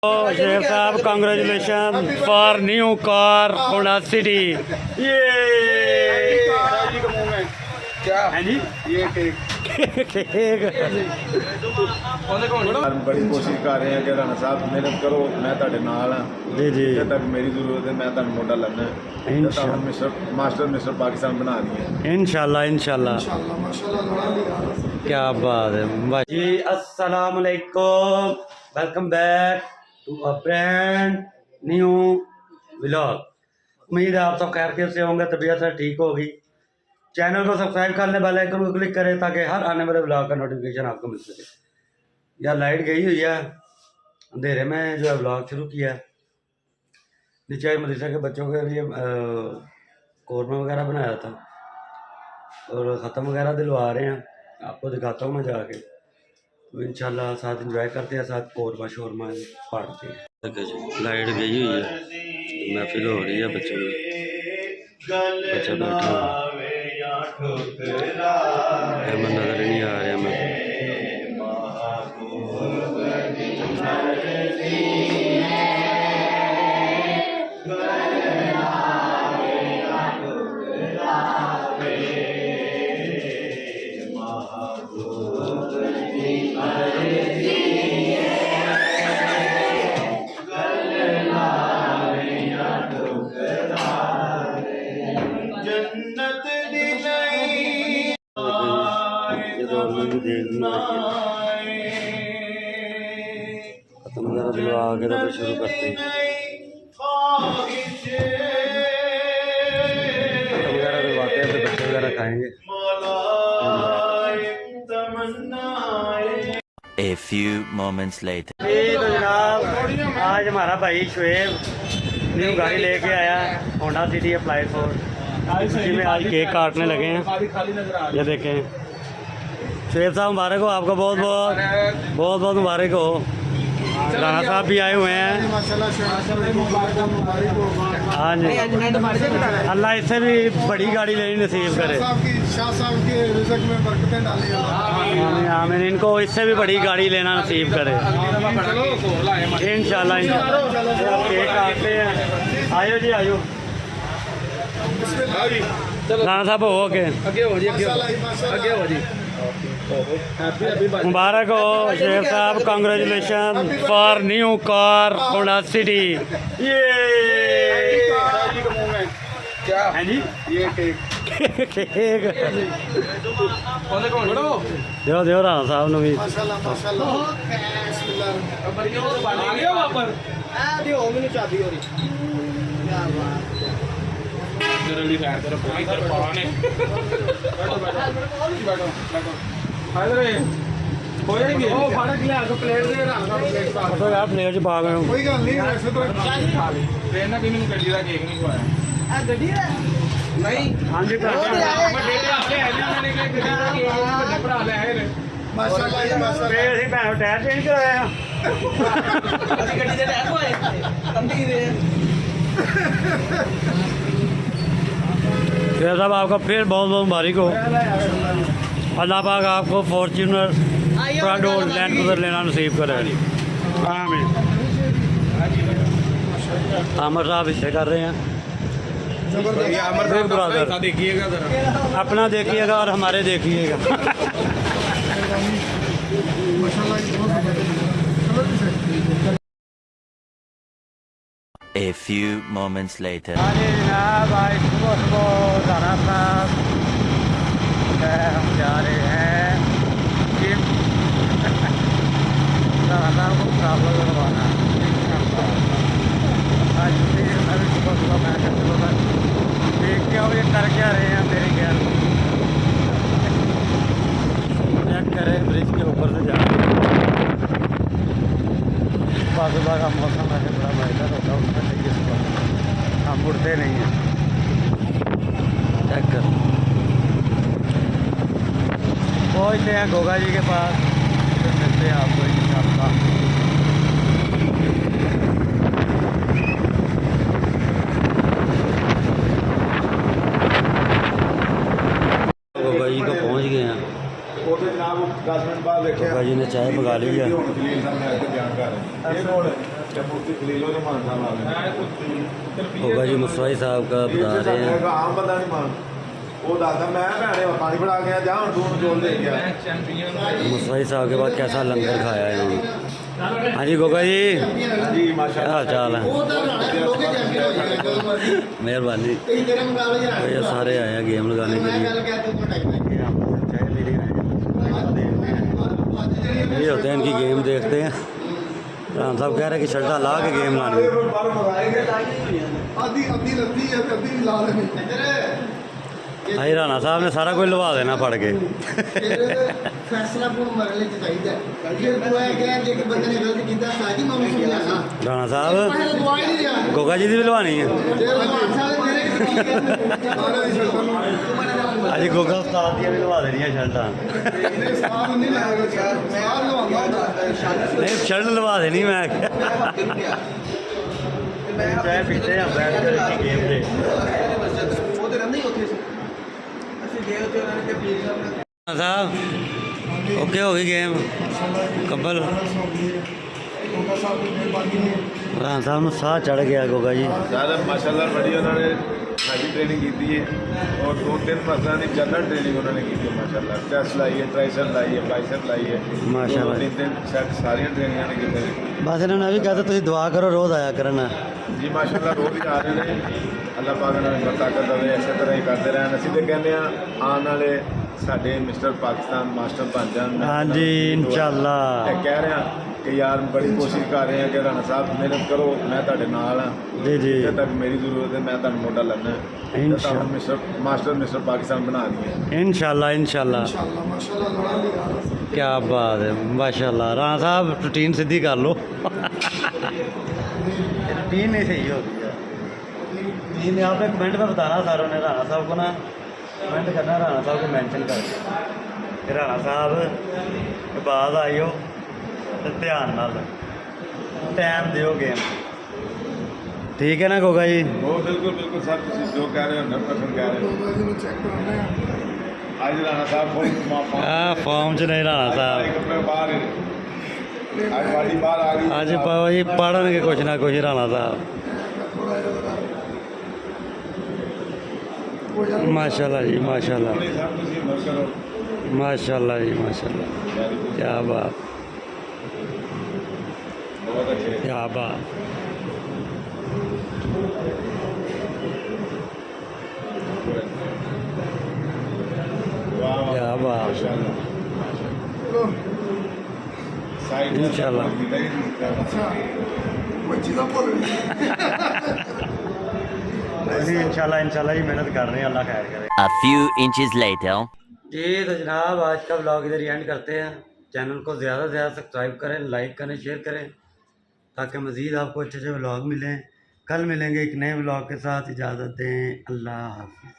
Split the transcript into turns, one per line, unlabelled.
शेख साहब congratulation for new car Honda city. ये
क्या
है जी
ये केक बड़ी कोशिश कर रहे हैं कि राणा साहब मेहनत करो, मैं ਤੁਹਾਡੇ ਨਾਲ ਹਾਂ
जी जी
जब तक मेरी जरूरत है मैं ਤੁਹਾਨੂੰ ਮੋਢਾ ਲਾਣਾ है मास्टर मिस्टर पाकिस्तान बना दिए
इंशाल्लाह इंशाल्लाह क्या बात है वाह जी। अस्सलाम वालेकुम, welcome back to a brand new vlog. उम्मीद है आप सब खैरियत से होंगे, तबीयत से ठीक होगी। चैनल को सब्सक्राइब कर लें, बेल आइकन को क्लिक करें ताकि हर आने वाले व्लॉग का नोटिफिकेशन आपको मिल सके। यार लाइट गई हुई है, अंधेरे में जो है व्लॉग शुरू किया। नीचे मदरसा के बच्चों के लिए कौरमा वगैरह बनाया था और ख़त्म वगैरह दिलवा रहे हैं, आपको दिखाता हूँ मैं जाके। तो इंशाल्लाह साथ एंजॉय करते हैं, साथ कौरमा शौरमा फाड़ते हैं। देखो जी लाइट गई हुई है, महफिल हो रही है बच्चों की। बच्चा बैठा मैं नजर नहीं आ रहा मैं। खत्म वगैरह दिलवा के तो फिर शुरू करते हैं। खत्म वगैरह दिलवाते हैं फिर बच्चे वगैरह खाएंगे।
A few moments later.
तो जनाब आज हमारा भाई शुएब न्यू गाड़ी लेके आया होंडा सिटी अप्लाई फॉर, इसी में आज केक काटने लगे हैं। ये देखें शुएब साहब मुबारक हो आपको, बहुत बहुत मुबारक हो। राणा साहब भी आए हुए हैं। हाँ जी, अल्लाह इससे भी बड़ी गाड़ी लेनी नसीब करे। आमीन, इनको इससे भी बड़ी गाड़ी लेना नसीब करे इंशाल्लाह। केक काटते हैं, आयो जी आयो। राणा साहब हो के आगे हो जी। मुबारक हो शेख साहब, congratulation for new car Honda city. ये
क्या
है जी
ये केक
दो राणा साहब ने भी। प्लेट च पा गए
कोई गल नहीं, वैसे तो नहीं
हाँ जी भैन टायर चेंज कराया। शेख साहब आपका फिर बहुत बहुत मुबारक हो। अल्लाह पाक आपको फॉर्च्यूनर प्राडो लैंड क्रूजर लेना नसीब करे। आमीन। आमर साहब हिस्से कर रहे हैं। अपना देखिएगा और हमारे देखिएगा।
A few moments later.
जनाब आज सुबह राणा साहब हम जा रहे हैं जिम। राणा साहब को मुकाबला करवाना आज फिर अभी सुबह मैं देख के आओ ये कर क्या रहे हैं मेरे ख्याल। चेक करें ब्रिज के ऊपर से जा सुबह का मौसम वैसे बड़ा बेहतर होता है, उसमें चाहिए सुबह हम उड़ते नहीं हैं। चेक कर पहुँचते हैं गोगा जी के पास, फिर मिलते हैं आपको इंशाअल्लाह। गोगा जी को पहुँच गए हैं।
जनाब 10 मिनट बाद
गोगा जी ने चाय पका ली है।
बियान कर जब मुफ्ती खलील हो मान साहब आ गए
होगा जी मुस्तफा साहब का बता रहे हैं।
आम बंदा नहीं मान वो दादा मैं भैने पानी फड़ा गया जा हूं तू जोल दे गया
मुस्तफा साहब के बाद कैसा लंगर खाया है इन्होंने। हाँ जी गोगा जी,
जी
क्या
माशाल्लाह
हाल चाल है? मेहरबानी। ये सारे आए हैं गेम लगाने के लिए। ये होते हैं इनकी गेम देखते हैं। राम साहब कह रहे हैं कि शर्टा ला के गेम लानी है। भाई राणा साहब ने सारा कुछ लवा देना पड़ के। राणा साहब गोगा जी की भी लवानी है। अजी गोगा उस्ताद दी भी लवा देनी शर्टा। नहीं शर्ट लवा देनी मैं चाय पीते हैं बैठ कर गेम दे। साहब ओके हो गई गेम कबल। राम साहब ਨੂੰ ਸਾਹ ਚੜ ਗਿਆ ਗੋਗਾ ਜੀ।
सर माशाल्लाह बड़ी उन्होंने सारी ट्रेनिंग की है और 2-3 मसलों की जनरल ट्रेनिंग उन्होंने की है माशाल्लाह। चेस्ट लाई है, ट्राइसेप लाई है, बाइसेप लाई है
माशाल्लाह।
3 सेट सारी ट्रेनिंग ने की है।
बस इन्होंने भी कहते ਤੁਸੀਂ ਦੁਆ ਕਰੋ ਰੋਜ਼ ਆਇਆ ਕਰਨਾ।
जी माशाल्लाह रोज ही आ रहे हैं अल्लाह पाक ने ताकत देवे इसे तरह ही करते रहन। ਅਸੀਂ ਤੇ ਕਹਿੰਦੇ ਆ ਆਉਣ ਵਾਲੇ ਸਾਡੇ ਮਿਸਟਰ ਪਾਕਿਸਤਾਨ ਮਾਸਟਰ ਬਣ ਜਾਣ।
हाँ जी इंशाल्लाह।
ਇਹ ਕਹਿ ਰਹੇ ਆ ਕਿ ਯਾਰ ਬੜੀ ਕੋਸ਼ਿਸ਼ ਕਰ ਰਹੇ ਆ ਕਿ ਰਾਣਾ ਸਾਹਿਬ ਮਿਹਨਤ ਕਰੋ ਮੈਂ ਤੁਹਾਡੇ ਨਾਲ ਆ
जी जी
ਜਿੱਥੇ ਤੱਕ ਮੇਰੀ ਜ਼ਰੂਰਤ ਹੈ ਮੈਂ ਤੁਹਾਨੂੰ ਮੋਢਾ ਲਾਣਾ
इंशाल्लाह
मिस्टर पाकिस्तान बना दिए।
इंशाल्लाह इंशाल्लाह। क्या बात है माशाल्लाह। राणा साहब रूटीन सीधी कर लो। रूटीन नहीं सही होती है। रूटीन आपने कमेंट में बताना सारों ने राणा साहब को ना कमेंट करना राणा साहब को मेंशन करके कि राणा साहब के बाद आइयो तो ध्यान नाल टाइम दियो गेम। ठीक है ना गोगा जी?
वो बिल्कुल बिल्कुल सर तुम जो कह रहे हो 100% कह रहे हो। आज राणा साहब
फॉर्म च नहीं राणा साहब।
कपड़े बाहर आज वाली बाहर आ गई
आज बाबा जी पढ़नगे कुछ ना कुछ राणा साहब। माशाल्लाह जी माशाल्लाह
सब तुम हिम्मत करो।
माशाल्लाह जी माशाल्लाह। क्या बात
बहुत अच्छे
क्या बात।
वाह वाह
क्या बात।
माशाल्लाह साइड
इंशाल्लाह। इंशाल्लाह इंशाल्लाह जी मेहनत कर रहे हैं अल्लाह खैर करे।
A few inches later.
जी तो जनाब आज का ब्लॉग इधर एंड करते हैं। चैनल को ज़्यादा से ज़्यादा सब्सक्राइब करें, लाइक करें, शेयर करें ताकि मज़ीद आपको अच्छे अच्छे ब्लॉग मिलें। कल मिलेंगे एक नए ब्लॉग के साथ। इजाज़त दें। अल्लाह हाफ़िज़।